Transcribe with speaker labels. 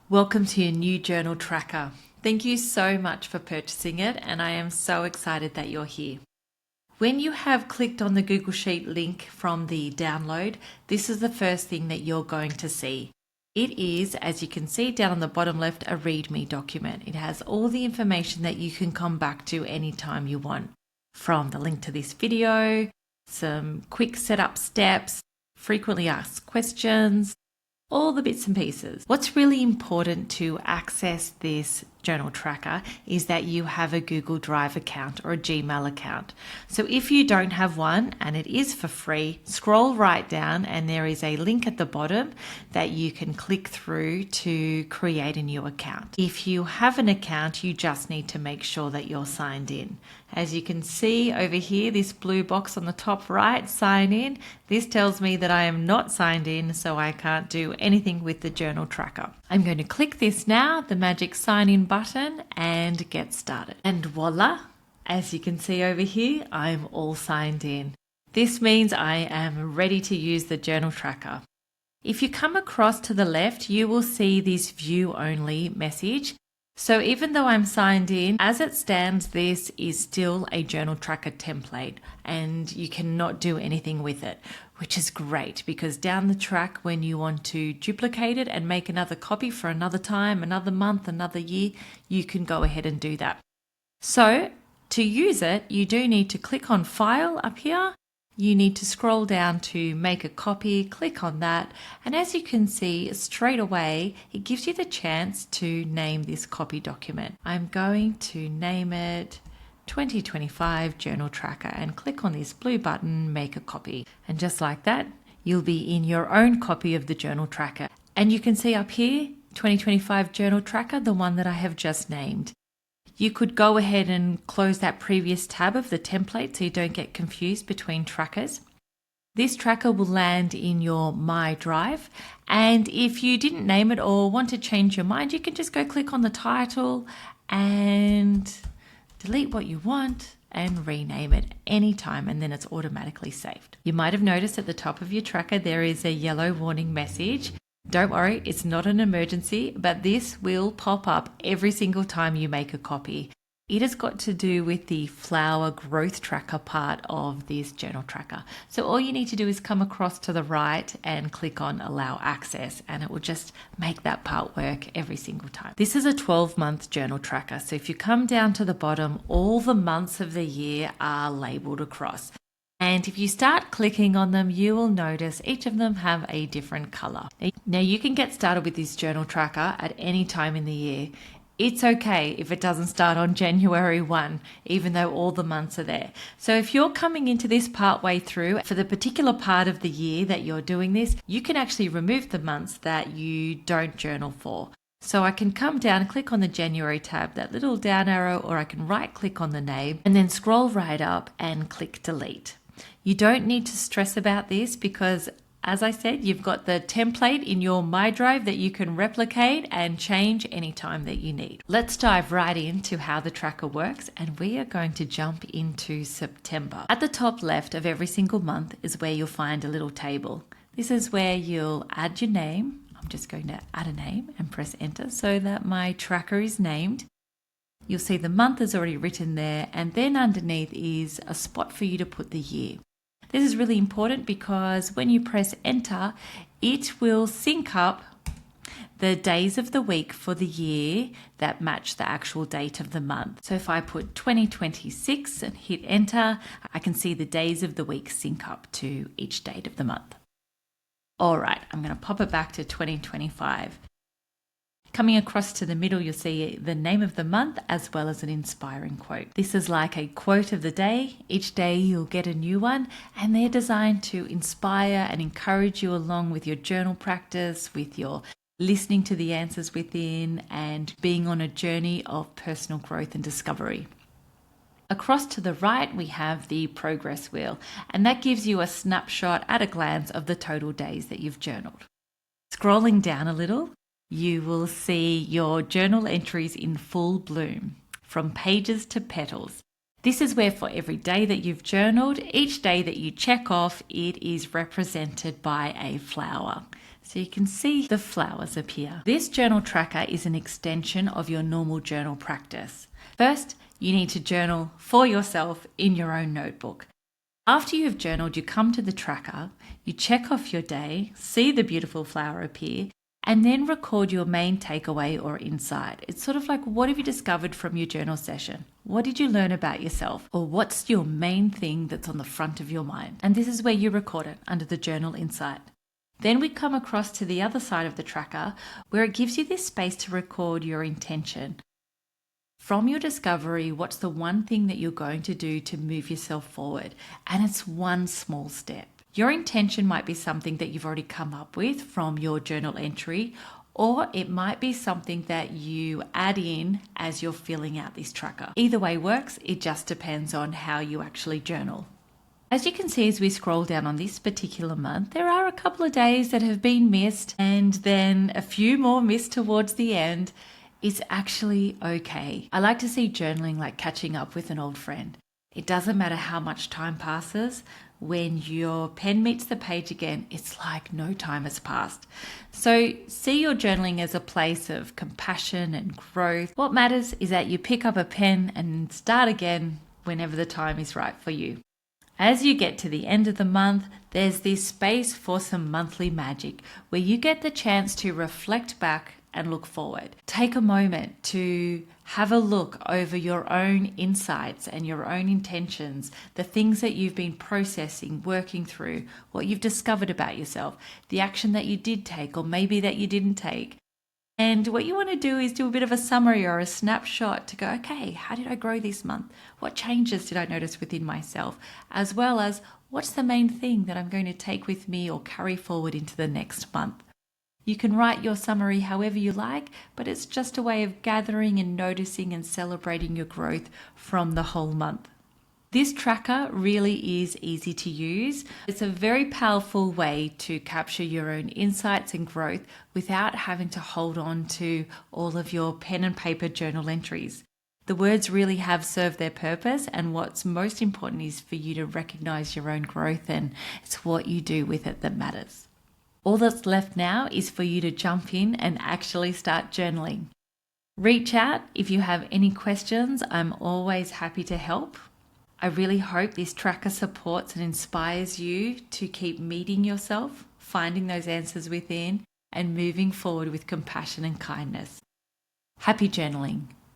Speaker 1: Welcome to your new journal tracker. Thank you so much for purchasing it, and I am so excited that you're here. When you have clicked on the Google Sheet link from the download, this is the first thing that you're going to see. It is, as you can see down on the bottom left, a README document. It has all the information that you can come back to anytime you want, from the link to this video, some quick setup steps, frequently asked questions, all the bits and pieces. What's really important to access this journal tracker is that you have a Google Drive account or a Gmail account. So if you don't have one, and it is for free, scroll right down and there is a link at the bottom that you can click through to create a new account. If you have an account, you just need to make sure that you're signed in. As you can see over here, this blue box on the top right, sign in. This tells me that I am not signed in, so I can't do anything with the journal tracker. I'm going to click this now, the magic sign in button, and get started. And voila, as you can see over here, I'm all signed in. This means I am ready to use the journal tracker. If you come across to the left, you will see this view only message. So even though I'm signed in, as it stands, this is still a journal tracker template and you cannot do anything with it, which is great because down the track, when you want to duplicate it and make another copy for another time, another month, another year, you can go ahead and do that. So to use it, you do need to click on File up here. You need to scroll down to make a copy, click on that, and as you can see straight away, it gives you the chance to name this copy document. I'm going to name it 2025 Journal Tracker and click on this blue button, Make a Copy. And just like that, you'll be in your own copy of the Journal Tracker. And you can see up here, 2025 Journal Tracker, the one that I have just named. You could go ahead and close that previous tab of the template so you don't get confused between trackers. This tracker will land in your My Drive, and if you didn't name it or want to change your mind, you can just go click on the title and delete what you want and rename it anytime, and then it's automatically saved. You might have noticed at the top of your tracker there is a yellow warning message. Don't worry, it's not an emergency, but this will pop up every single time you make a copy. It has got to do with the flower growth tracker part of this journal tracker. So all you need to do is come across to the right and click on Allow Access, and it will just make that part work every single time. This is a 12-month journal tracker. So if you come down to the bottom, all the months of the year are labeled across. And if you start clicking on them, you will notice each of them have a different color. Now you can get started with this journal tracker at any time in the year. It's okay if it doesn't start on January 1, even though all the months are there. So if you're coming into this part way through, for the particular part of the year that you're doing this, you can actually remove the months that you don't journal for. So I can come down and click on the January tab, that little down arrow, or I can right click on the name and then scroll right up and click delete. You don't need to stress about this because, as I said, you've got the template in your My Drive that you can replicate and change anytime that you need. Let's dive right into how the tracker works, and we are going to jump into September. At the top left of every single month is where you'll find a little table. This is where you'll add your name. I'm just going to add a name and press enter so that my tracker is named. You'll see the month is already written there, and then underneath is a spot for you to put the year. This is really important because when you press enter, it will sync up the days of the week for the year that match the actual date of the month. So if I put 2026 and hit enter, I can see the days of the week sync up to each date of the month. All right, I'm going to pop it back to 2025. Coming across to the middle, you'll see the name of the month as well as an inspiring quote. This is like a quote of the day. Each day you'll get a new one, and they're designed to inspire and encourage you along with your journal practice, with your listening to the answers within, and being on a journey of personal growth and discovery. Across to the right, we have the progress wheel, and that gives you a snapshot at a glance of the total days that you've journaled. Scrolling down a little, you will see your journal entries in full bloom, from pages to petals. This is where for every day that you've journaled, each day that you check off, it is represented by a flower. So you can see the flowers appear. This journal tracker is an extension of your normal journal practice. First, you need to journal for yourself in your own notebook. After you have journaled, you come to the tracker, you check off your day, see the beautiful flower appear, and then record your main takeaway or insight. It's sort of like, what have you discovered from your journal session? What did you learn about yourself? Or what's your main thing that's on the front of your mind? And this is where you record it under the journal insight. Then we come across to the other side of the tracker where it gives you this space to record your intention. From your discovery, what's the one thing that you're going to do to move yourself forward? And it's one small step. Your intention might be something that you've already come up with from your journal entry, or it might be something that you add in as you're filling out this tracker. Either way works, it just depends on how you actually journal. As you can see, as we scroll down on this particular month, there are a couple of days that have been missed and then a few more missed towards the end. It's actually okay. I like to see journaling like catching up with an old friend. It doesn't matter how much time passes. When your pen meets the page again, it's like no time has passed. So see your journaling as a place of compassion and growth. What matters is that you pick up a pen and start again whenever the time is right for you. As you get to the end of the month, there's this space for some monthly magic where you get the chance to reflect back and look forward. Take a moment to have a look over your own insights and your own intentions, the things that you've been processing, working through, what you've discovered about yourself, the action that you did take or maybe that you didn't take. And what you want to do is do a bit of a summary or a snapshot to go, okay, how did I grow this month? What changes did I notice within myself? As well as what's the main thing that I'm going to take with me or carry forward into the next month? You can write your summary however you like, but it's just a way of gathering and noticing and celebrating your growth from the whole month. This tracker really is easy to use. It's a very powerful way to capture your own insights and growth without having to hold on to all of your pen and paper journal entries. The words really have served their purpose, and what's most important is for you to recognize your own growth, and it's what you do with it that matters. All that's left now is for you to jump in and actually start journaling. Reach out if you have any questions. I'm always happy to help. I really hope this tracker supports and inspires you to keep meeting yourself, finding those answers within, and moving forward with compassion and kindness. Happy journaling.